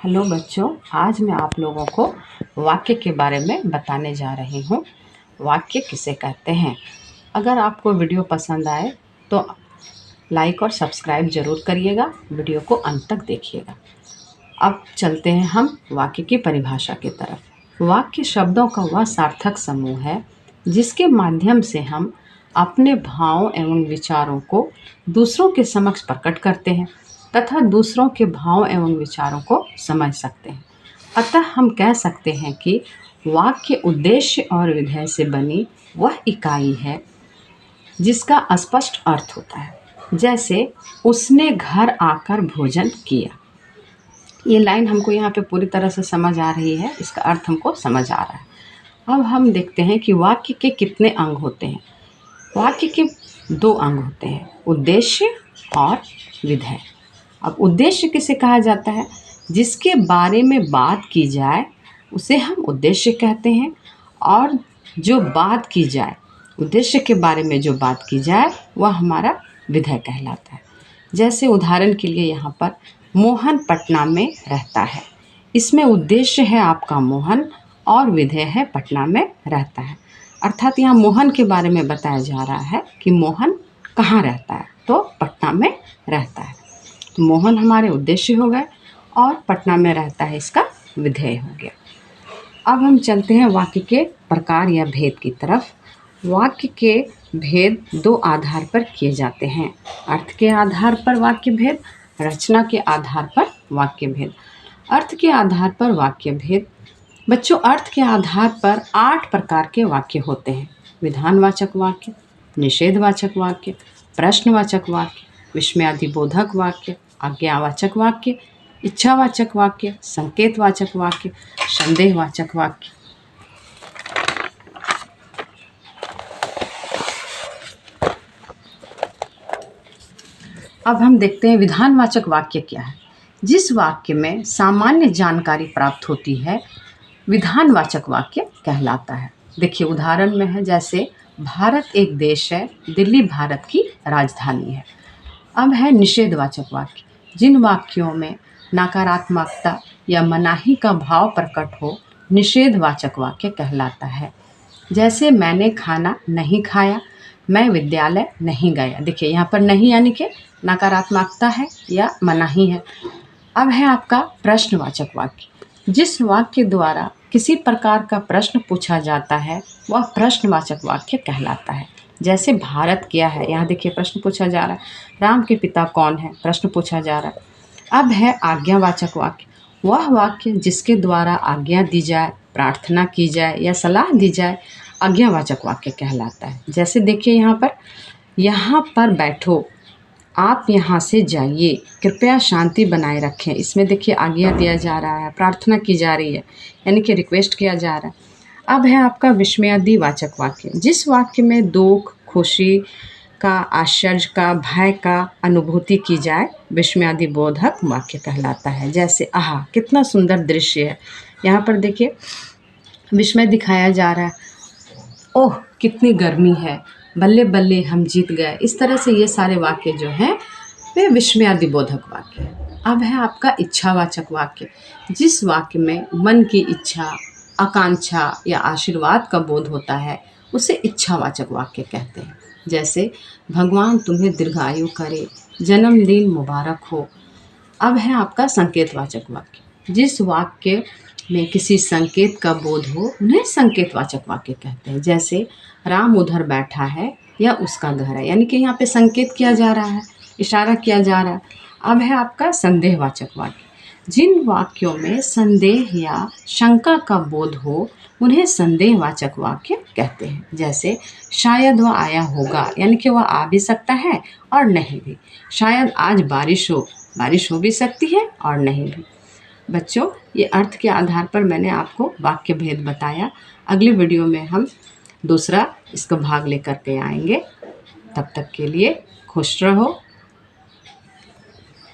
Hello बच्चों, आज मैं आप लोगों को वाक्य के बारे में बताने जा रही हूँ। वाक्य किसे कहते हैं। अगर आपको वीडियो पसंद आए तो लाइक और सब्सक्राइब ज़रूर करिएगा, वीडियो को अंत तक देखिएगा। अब चलते हैं हम वाक्य की परिभाषा की तरफ। वाक्य शब्दों का वह सार्थक समूह है जिसके माध्यम से हम अपने भावों एवं विचारों को दूसरों के समक्ष प्रकट करते हैं तथा दूसरों के भाव एवं विचारों को समझ सकते हैं। अतः हम कह सकते हैं कि वाक्य उद्देश्य और विधेय से बनी वह इकाई है जिसका स्पष्ट अर्थ होता है। जैसे उसने घर आकर भोजन किया। ये लाइन हमको यहाँ पे पूरी तरह से समझ आ रही है, इसका अर्थ हमको समझ आ रहा है। अब हम देखते हैं कि वाक्य के कितने अंग होते हैं। वाक्य के 2 अंग होते हैं, उद्देश्य और विधेय। अब उद्देश्य किसे कहा जाता है? जिसके बारे में बात की जाए उसे हम उद्देश्य कहते हैं, और जो बात की जाए, उद्देश्य के बारे में जो बात की जाए वह हमारा विधेय कहलाता है। जैसे उदाहरण के लिए यहाँ पर मोहन पटना में रहता है, इसमें उद्देश्य है आपका मोहन और विधेय है पटना में रहता है। अर्थात यहाँ मोहन के बारे में बताया जा रहा है कि मोहन कहाँ रहता है, तो पटना में रहता है। तो मोहन हमारे उद्देश्य हो गए और पटना में रहता है इसका विधेय हो गया। अब हम चलते हैं वाक्य के प्रकार या भेद की तरफ। वाक्य के भेद 2 आधार पर किए जाते हैं, अर्थ के आधार पर वाक्य भेद, रचना के आधार पर वाक्य भेद। अर्थ के आधार पर वाक्य भेद। बच्चों, अर्थ के आधार पर 8 प्रकार के वाक्य होते हैं। विधानवाचक वाक्य, निषेधवाचक वाक्य, प्रश्नवाचक वाक्य, विस्मयादिबोधक वाक्य, आज्ञावाचक वाक्य, इच्छावाचक वाक्य, संकेतवाचक वाक्य, संदेहवाचक वाक्य। अब हम देखते हैं विधानवाचक वाक्य क्या है। जिस वाक्य में सामान्य जानकारी प्राप्त होती है विधानवाचक वाक्य कहलाता है। देखिए उदाहरण में है, जैसे भारत एक देश है, दिल्ली भारत की राजधानी है। अब है निषेधवाचक वाक्य। जिन वाक्यों में नकारात्मकता या मनाही का भाव प्रकट हो निषेधवाचक वाक्य कहलाता है। जैसे मैंने खाना नहीं खाया, मैं विद्यालय नहीं गया। देखिए यहाँ पर नहीं यानी कि नकारात्मकता है या मनाही है। अब है आपका प्रश्नवाचक वाक्य। जिस वाक्य द्वारा किसी प्रकार का प्रश्न पूछा जाता है वह प्रश्नवाचक वाक्य कहलाता है। जैसे भारत क्या है, यहाँ देखिए प्रश्न पूछा जा रहा है। राम के पिता कौन है, प्रश्न पूछा जा रहा है। अब है आज्ञावाचक वाक्य। वह वाक्य जिसके द्वारा आज्ञा दी जाए, प्रार्थना की जाए या सलाह दी जाए आज्ञावाचक वाक्य कहलाता है। जैसे देखिए यहाँ पर बैठो, आप यहाँ से जाइए, कृपया शांति बनाए रखें। इसमें देखिए आज्ञा दिया जा रहा है, प्रार्थना की जा रही है, यानी कि रिक्वेस्ट किया जा रहा है। अब है आपका विस्मयादिवाचक वाक्य। जिस वाक्य में दुख, खुशी का, आश्चर्य का, भय का अनुभूति की जाए विस्मयादिबोधक वाक्य कहलाता है। जैसे आहा कितना सुंदर दृश्य है, यहाँ पर देखिए विस्मय दिखाया जा रहा है। ओह कितनी गर्मी है, बल्ले बल्ले हम जीत गए। इस तरह से ये सारे वाक्य जो हैं वे विस्मयादिबोधक वाक्य है। अब है आपका इच्छावाचक वाक्य। जिस वाक्य में मन की इच्छा, आकांक्षा या आशीर्वाद का बोध होता है उसे इच्छावाचक वाक्य कहते हैं। जैसे भगवान तुम्हें दीर्घायु करे, जन्मदिन मुबारक हो। अब है आपका संकेतवाचक वाक्य। जिस वाक्य में किसी संकेत का बोध हो उन्हें संकेतवाचक वाक्य कहते हैं। जैसे राम उधर बैठा है या उसका घर है, यानी कि यहाँ पे संकेत किया जा रहा है, इशारा किया जा रहा है। अब है आपका संदेहवाचक वाक्य। जिन वाक्यों में संदेह या शंका का बोध हो उन्हें संदेहवाचक वाक्य कहते हैं। जैसे शायद वह आया होगा, यानी कि वह आ भी सकता है और नहीं भी। शायद आज बारिश हो भी सकती है और नहीं भी। बच्चों, ये अर्थ के आधार पर मैंने आपको वाक्य भेद बताया। अगली वीडियो में हम दूसरा इसका भाग लेकर के आएंगे। तब तक के लिए खुश रहो,